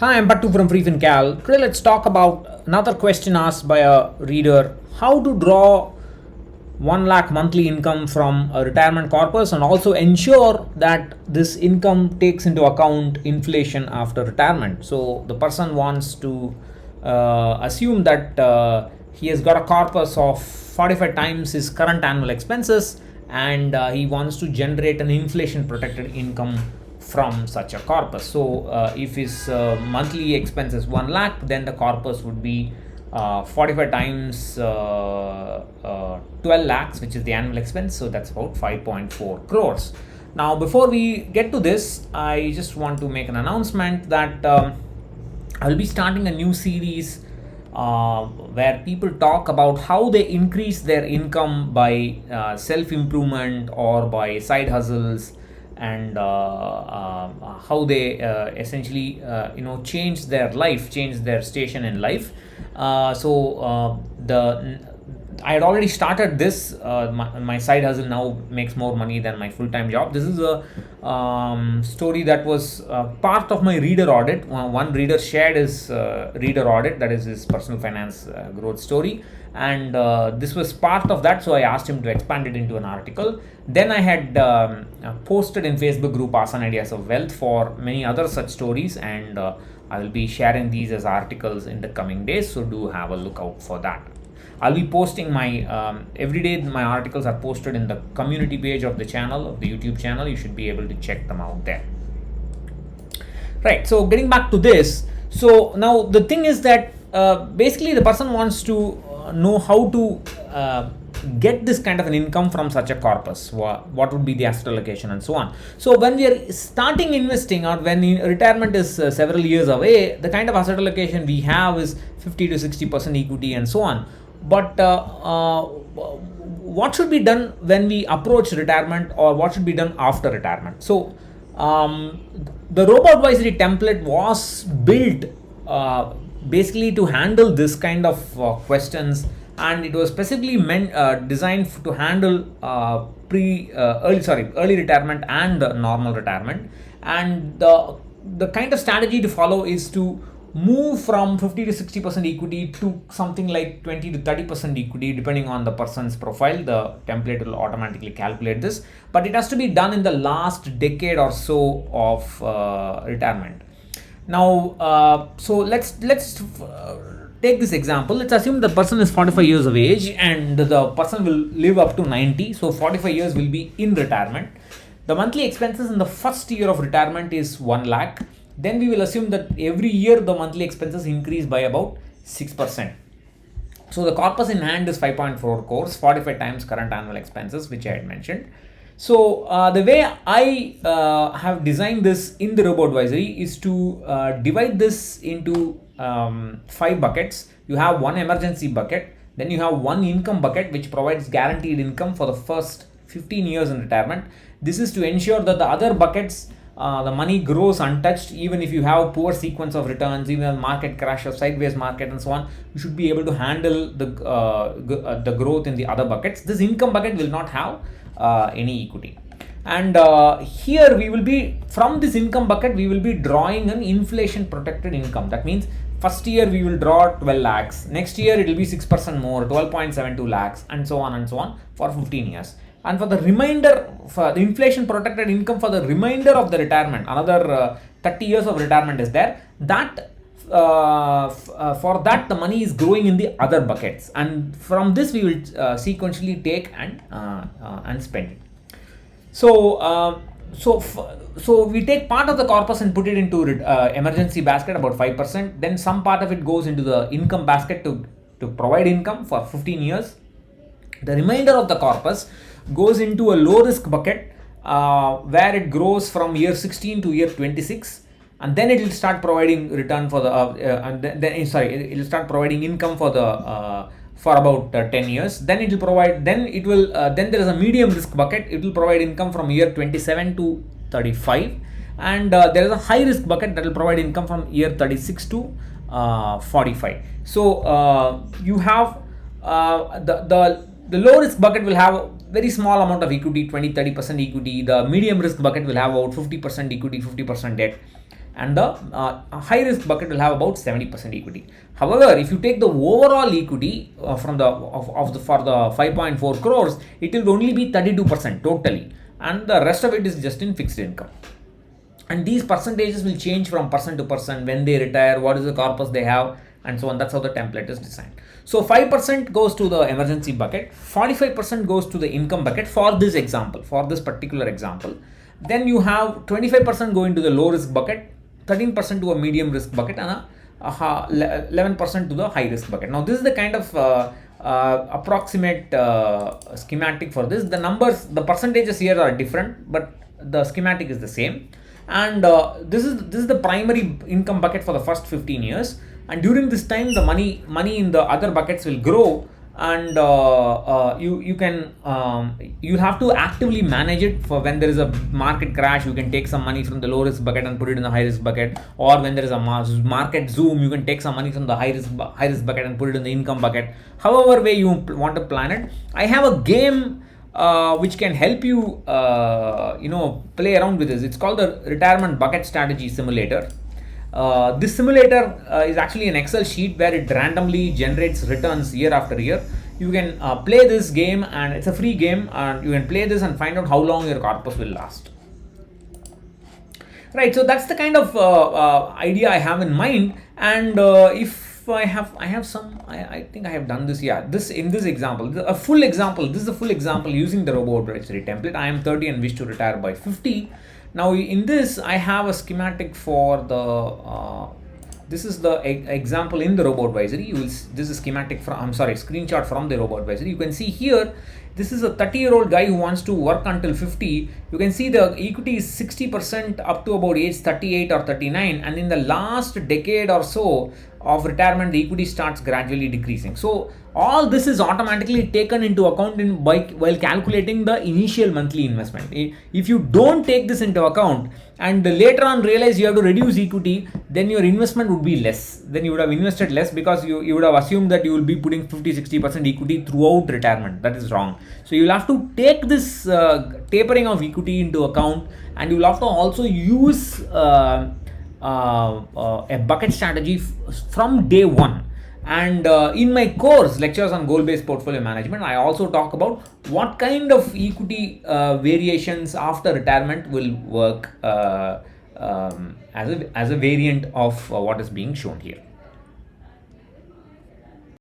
Hi, I'm Pattu from freefincal. Today let's talk about another question asked by a reader. How to draw 1 lakh monthly income from a retirement corpus and also ensure that this income takes into account inflation after retirement. So the person wants to assume that he has got a corpus of 45 times his current annual expenses, and he wants to generate an inflation protected income from such a corpus. So if his monthly expense is 1 lakh, then the corpus would be 45 times 12 lakhs, which is the annual expense. So that's about 5.4 crores. Now, before we get to this, I just want to make an announcement that I'll be starting a new series where people talk about how they increase their income by self-improvement or by side hustles, and how they essentially change their life, change their station in life. I had already started this. My side hustle now makes more money than my full-time job. This is a story that was part of my reader audit. One reader shared his reader audit, that is his personal finance growth story, and this was part of that. So I asked him to expand it into an article. Then I had posted in Facebook group Asan Ideas of Wealth for many other such stories, and I will be sharing these as articles in the coming days. So do have a look out for that. I'll be posting my every day. My articles are posted in the community page of the channel, of the YouTube channel. You should be able to check them out there. Right. So getting back to this. So now the thing is that basically the person wants to know how to get this kind of an income from such a corpus. What would be the asset allocation and so on. So when we are starting investing, or when retirement is several years away, the kind of asset allocation we have is 50 to 60% equity and so on. But what should be done when we approach retirement, or what should be done after retirement? So the robo advisory template was built basically to handle this kind of questions, and it was specifically designed to handle early retirement and normal retirement. And the kind of strategy to follow is to move from 50 to 60% equity to something like 20 to 30% equity, depending on the person's profile. The template will automatically calculate this, but it has to be done in the last decade or so of retirement. Now, so let's take this example. Let's assume the person is 45 years of age and the person will live up to 90. So 45 years will be in retirement. The monthly expenses in the first year of retirement is 1 lakh. Then we will assume that every year the monthly expenses increase by about 6%. So the corpus in hand is 5.4 crores, 45 times current annual expenses, which I had mentioned. So the way I have designed this in the robo advisory is to divide this into 5 buckets. You have one emergency bucket, then you have one income bucket which provides guaranteed income for the first 15 years in retirement. This is to ensure that the other buckets, the money grows untouched. Even if you have poor sequence of returns, even a market crash or sideways market and so on, you should be able to handle the growth in the other buckets. This income bucket will not have any equity. And here we will be, from this income bucket, we will be drawing an inflation protected income. That means first year we will draw 12 lakhs. Next year it will be 6% more, 12.72 lakhs, and so on for 15 years. And for the remainder, for the inflation protected income for the remainder of the retirement, another 30 years of retirement is there. That for that the money is growing in the other buckets, and from this we will sequentially take and spend it. So so we take part of the corpus and put it into emergency basket, about 5%. Then some part of it goes into the income basket to provide income for 15 years. The remainder of the corpus goes into a low risk bucket where it grows from year 16 to year 26, and then it will start providing return for the it will start providing income for the for about 10 years. Then it will provide, then there is a medium risk bucket. It will provide income from year 27 to 35, and there is a high risk bucket that will provide income from year 36 to 45. So you have the low risk bucket will have very small amount of equity, 20-30% equity. The medium risk bucket will have about 50% equity, 50% debt, and the high risk bucket will have about 70% equity. However, if you take the overall equity from the for the 5.4 crores, it will only be 32% totally, and the rest of it is just in fixed income. And these percentages will change from person to person when they retire, what is the corpus they have, and so on. That's how the template is designed. So 5% goes to the emergency bucket, 45% goes to the income bucket for this example, for this particular example. Then you have 25% going to the low risk bucket, 13% to a medium risk bucket, and 11% to the high risk bucket. Now this is the kind of approximate schematic for this. The numbers, the percentages here are different, but the schematic is the same. And this is the primary income bucket for the first 15 years, and during this time the money in the other buckets will grow, and you have to actively manage it. For when there is a market crash, you can take some money from the low risk bucket and put it in the high risk bucket, or when there is a market zoom, you can take some money from the high risk bucket and put it in the income bucket. However way you want to plan it. I have a game which can help you play around with this. It's called the retirement bucket strategy simulator. This simulator is actually an Excel sheet where it randomly generates returns year after year. You can play this game, and it's a free game, and you can play this and find out how long your corpus will last. Right, so that's the kind of idea I have in mind. And if I think I have done this. Yeah, in this example, this is a full example using the robo advisory template. I am 30 and wish to retire by 50. Now in this, I have a schematic for the this is the example in the robo advisory. This is schematic from, screenshot from the robo advisory. You can see here, this is a 30-year-old guy who wants to work until 50. You can see the equity is 60% up to about age 38 or 39, and in the last decade or so of retirement, the equity starts gradually decreasing. So all this is automatically taken into account while calculating the initial monthly investment. If you don't take this into account and later on realize you have to reduce equity, then your investment would be less. Then you would have invested less, because you would have assumed that you will be putting 50-60% equity throughout retirement. That is wrong. So you'll have to take this tapering of equity into account, and you'll have to also use a bucket strategy from day one. And in my course, lectures on goal-based portfolio management, I also talk about what kind of equity variations after retirement will work as a variant of what is being shown here.